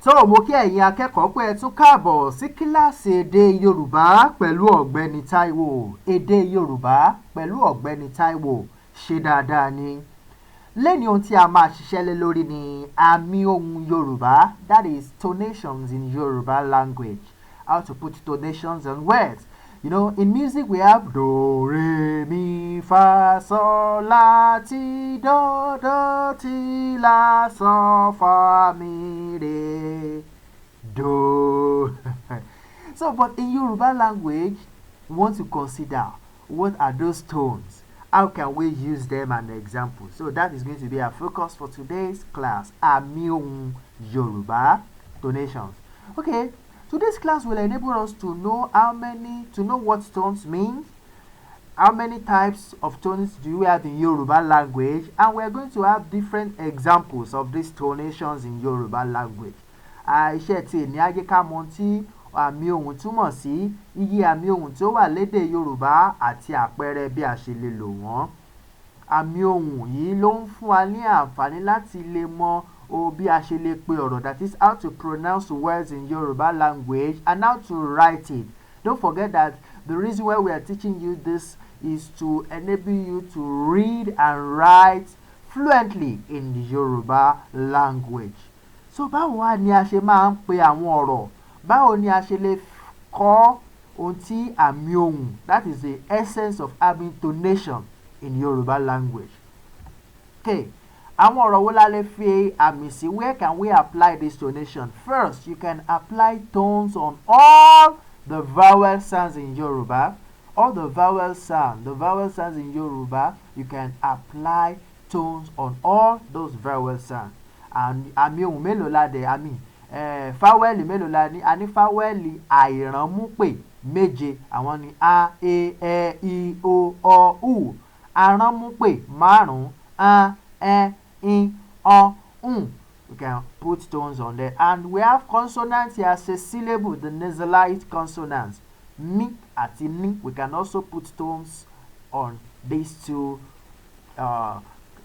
So mo kí ẹ̀yin akẹ́kọ̀ọ́ pé ẹ tún káàbọ̀ sí kíláàsì èdè Yorùbá pẹ̀lú Ọ̀gbẹ́ni Táíwò. Èdè Yorùbá pẹ̀lú Ọ̀gbẹ́ni Táíwò ṣe dáadáa ni. Lẹ́ni ohun tí a máa ṣiṣẹ́ lé lórí ni àmì ohùn Yorùbá, that is tonations in Yoruba language. How to put tonations on words. You know, in music we have do, re, mi, fa, sol, la, ti, do, do, ti, la, sol, fa, mi, re, do. So, but in Yoruba language, we want to consider what are those tones. How can we use them as an example? So that is going to be our focus for today's class. Àmì ohùn Yoruba, tonations. Okay. Today's class will enable us to know what tones mean, how many types of tones do we have in Yoruba language, and we're going to have different examples of these tonations in Yoruba language. Iṣẹ́ tí ní ajé ká mọ̀ tí àmì ohùn túmọ̀ sí, iye àmì ohùn tí ó wà lédè Yorùbá àti àpẹẹrẹ bí a ṣe lè lò wọ́n. Àmì ohùn yìí ló ń fún wa ní àǹfààní láti lè mọ̀ bí a ṣe lè pe ọ̀rọ̀, that is how to pronounce words in Yoruba language and how to write it. Don't forget that the reason why we are teaching you this is to enable you to read and write fluently in the Yoruba language. So báwo wá ni a ṣe máa ń pe àwọn ọ̀rọ̀? Báwo ni a ṣe lè kọ ohun tí àmì ohùn, that is the essence of having tonation in Yoruba language. Okay. Àwọn ọ̀rọ̀ wo la lè fi àmì sí? Where can we apply this tonation? First, you can apply tones on all the vowel sounds in Yoruba. All the vowel sounds in Yoruba, you can apply tones on all those vowel sounds. And àmì ohùn mélòó la dé? Fáwẹ́lì mélòó la ní? A ní fáwẹ́lì àìránmúpè méje. Àwọn ni a, e, I, o, u. Àránmúpè márùn-ún. A, e, I, o, u. We can put tones on there. And we have consonants here as a syllable, the nasalized consonants. Mi àti ni. We can also put tones on these two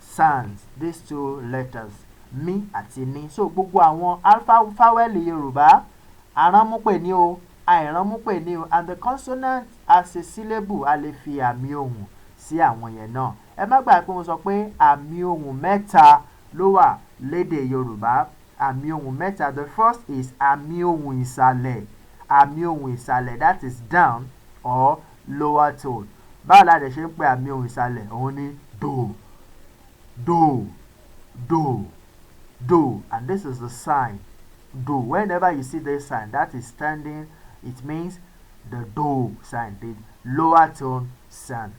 sounds, these two letters. Mi àti ni. So gbogbo àwọn fáwẹ́lì Yorùbá, àránmúpè ni o, àìránmúpè ni o. And the consonant as a syllable, a lè fi àmì ohùn sí àwọn yẹn náà. Ẹ má gbàgbé pé mo sọ pé àmì ohùn mẹ́ta ló wà lédè Yorùbá. Àmì ohùn mẹ́ta. The first is àmì ohùn ìsàlẹ̀. Àmì ohùn ìsàlẹ̀, that is down or lower tone. Báwo la dẹ̀ ṣe ń pe àmì ohùn ìsàlẹ̀? Òun ni do, do, do, do. And this is the sign, do. Whenever you see this sign, that is standing, it means the do sign, the lower tone sound.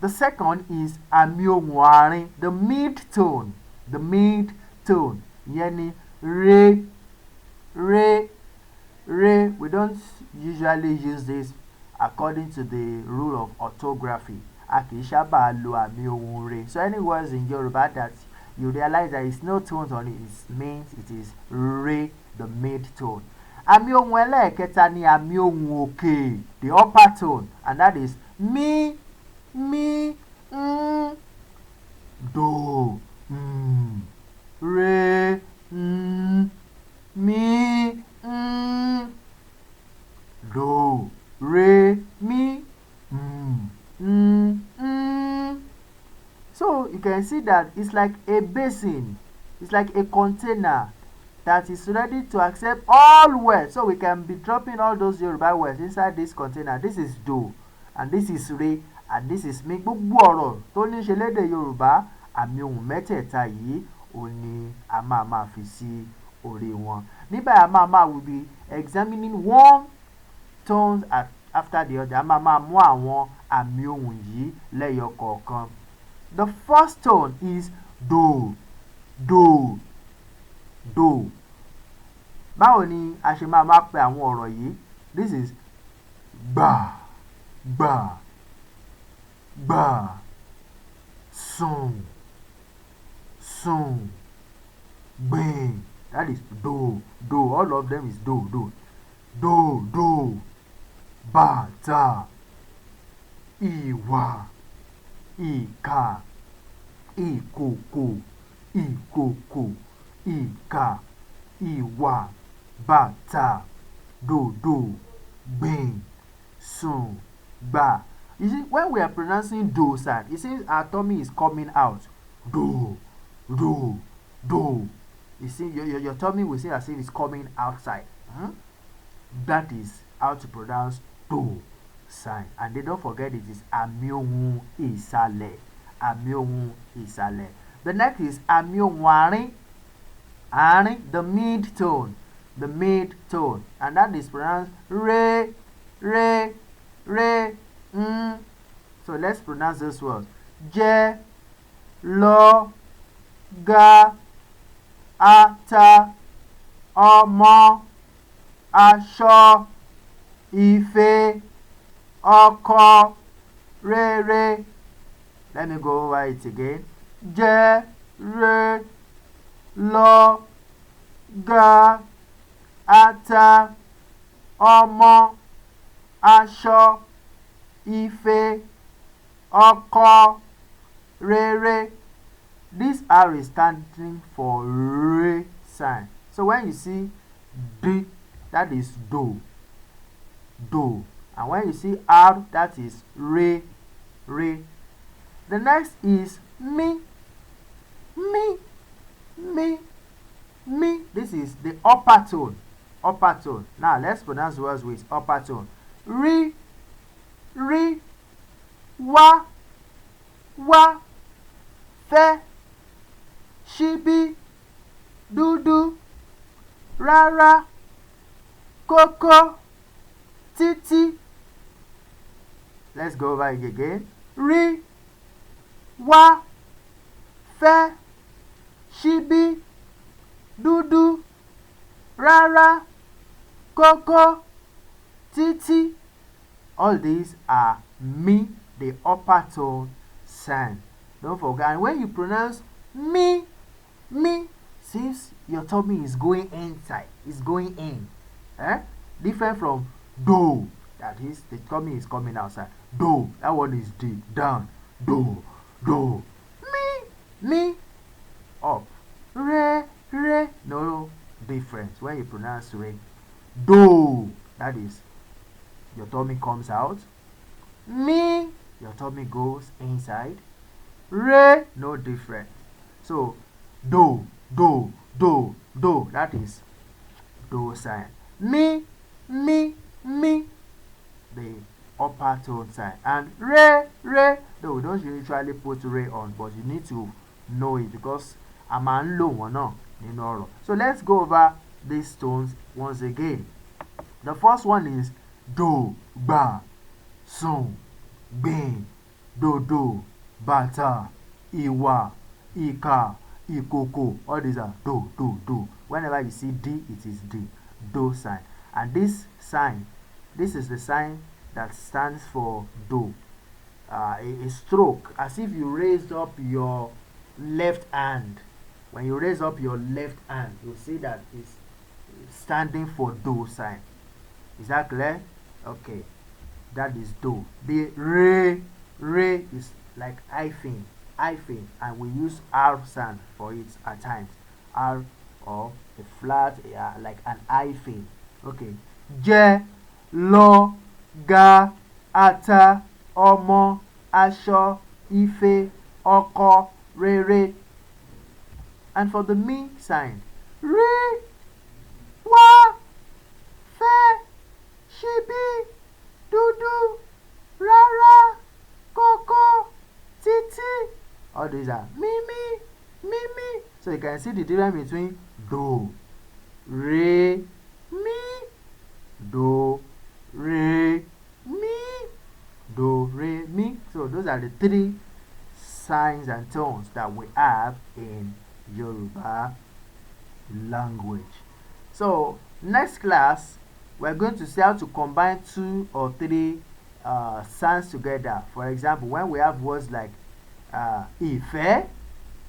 The second is àmì ohùn àárín, the mid tone. The mid tone. Ìyẹn ni re, re, re. We don't usually use this according to the rule of orthography. A kì í sábà lo àmì ohùn re. So any words in Yoruba that you realize there is no tones on it, it means it is re, the mid tone. Àmì ohùn ẹlẹ́ẹ̀kẹta ni àmì ohùn òkè, the upper tone, and that is mi, mi, do, re, mi, do, re, mi, So you can see that it's like a basin, it's like a container that is ready to accept all words. So we can be dropping all those Yoruba words inside this container. This is do, and this is re, and this is mi. Gbogbo ọ̀rọ̀ tó ní ṣe lédè Yorùbá, àmì ohùn mẹ́tẹ̀ẹ̀ta yìí òun ni a máa fi sí orí wọn. Nígbà a máa will be examining one tones after the other. A máa mú àwọn àmì ohùn yìí lẹ́yọ kọ̀ọ̀kan. The first tone is do, do, do. Báwo ni a ṣe máa pe àwọn ọ̀rọ̀ yìí? This is gbà, gbà, gbà, sùn, sùn, gbìn. That is do, do. All of them is do, do. Do, do, bàtà, ìwà, ìkà, ìkòkò, ìkòkò, ìkà, ìwà, bàtà, dòdò, gbìn, sùn, gbà. You see, when we are pronouncing do sound, you see our tummy is coming out. Do, do, do. You see, your tummy will seem as if it's coming outside. That is how to pronounce do sign. And then don't forget it is àmì ohùn ìsàlẹ̀. Àmì ohùn ìsàlẹ̀. The next is àmì ohùn àárín. Àárín, the mid tone. The mid tone. And that is pronounced re, re, re. So let's pronounce this word. Jẹ, lọ, ga, ata, ọmọ, aṣọ, ife, ọkọ, rere. Let me go over it again. Jẹ, re, lọ, ga, ata, ọmọ, aṣọ, ife, ọkọ, rere. This R is standing for re sign. So when you see D, that is do, do. And when you see R, that is re, re. The next is mi, mi, mi, mi. This is the upper tone, upper tone. Now let's pronounce words with upper tone. Ri, rí, wá, wá, fẹ́, ṣíbí, dúdú, rárá, kókó, títí. Let's go over it again. Rí, wá, fẹ́, ṣíbí, dúdú, rárá, kókó, títí. All these are mi, the upper tone sound. Don't forget. And when you pronounce mi, mi, since your tummy is going inside, it's going in. Different from do, that is, the tummy is coming outside. Do, that one is deep, down. Do, do. Mi, up. Re, re, no difference when you pronounce re. Do, that is, your tummy comes out. Mi, your tummy goes inside. Re, no difference. So, do, do, do, do, that is do sign. Mi, mi, mi, the upper tone sign. And re, re, though we don't usually put re on, but you need to know it because a man low one no, in oral. So let's go over these tones once again. The first one is do, gbà, sùn, gbìn, dòdò, bàtà, ìwà, ìkà, ìkòkò. All these are do, do, do. Whenever you see D, it is D, do sign. And this sign, this is the sign that stands for do. A stroke, as if you raised up your left hand. When you raise up your left hand, you'll see that it's standing for do sign. Is that clear? Okay, that is do. The re, re is like hyphen, hyphen, and we use R sound for it at times. R or a flat, like an hyphen. Okay. Jẹ, lọ, ga, ata, ọmọ, aṣọ, ife, ọkọ, rere. And for the mi sign, rí, wá, fẹ́, ṣíbí, dúdú, rárá, kókó, títí. All these are mi, mi, mi, mi. So you can see the difference between do, re, mi, do, re, mi, do, re, mi. So those are the three signs and tones that we have in Yoruba language. So next class, we're going to see how to combine 2 or 3 sounds together. For example, when we have words like ìfẹ́,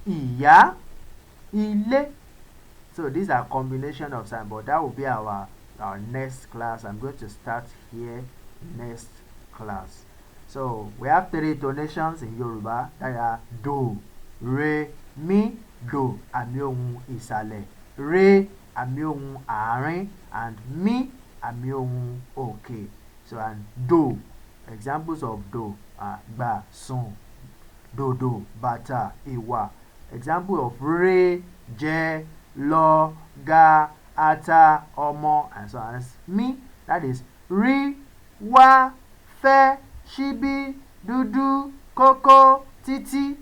ìyá, ilé. So these are combination of sounds, but that will be our next class. I'm going to start here next class. So we have 3 tonations in Yoruba that are do, re, mi, do, àmì ohùn ìsàlẹ̀, re, àmì ohùn àárín, and mí, àmì ohùn òkè. So, and do, examples of do are gbà, sùn, dòdò, bàtà, ìwà. Example of re, jẹ, lọ, ga, ata, ọmọ, and so on. As mí, that is rí, wá, fẹ́, ṣíbí, dúdú, kókó, títí.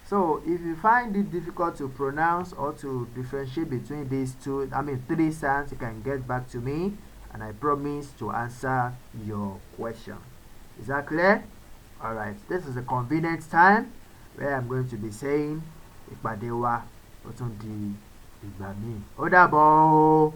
So if you find it difficult to pronounce or to differentiate between these three sounds, you can get back to me and I promise to answer your question. Is that clear? Alright, this is a convenient time where I'm going to be saying ìpàdé wa ó tún di ìgbà míì. Ó dàbọ̀ o.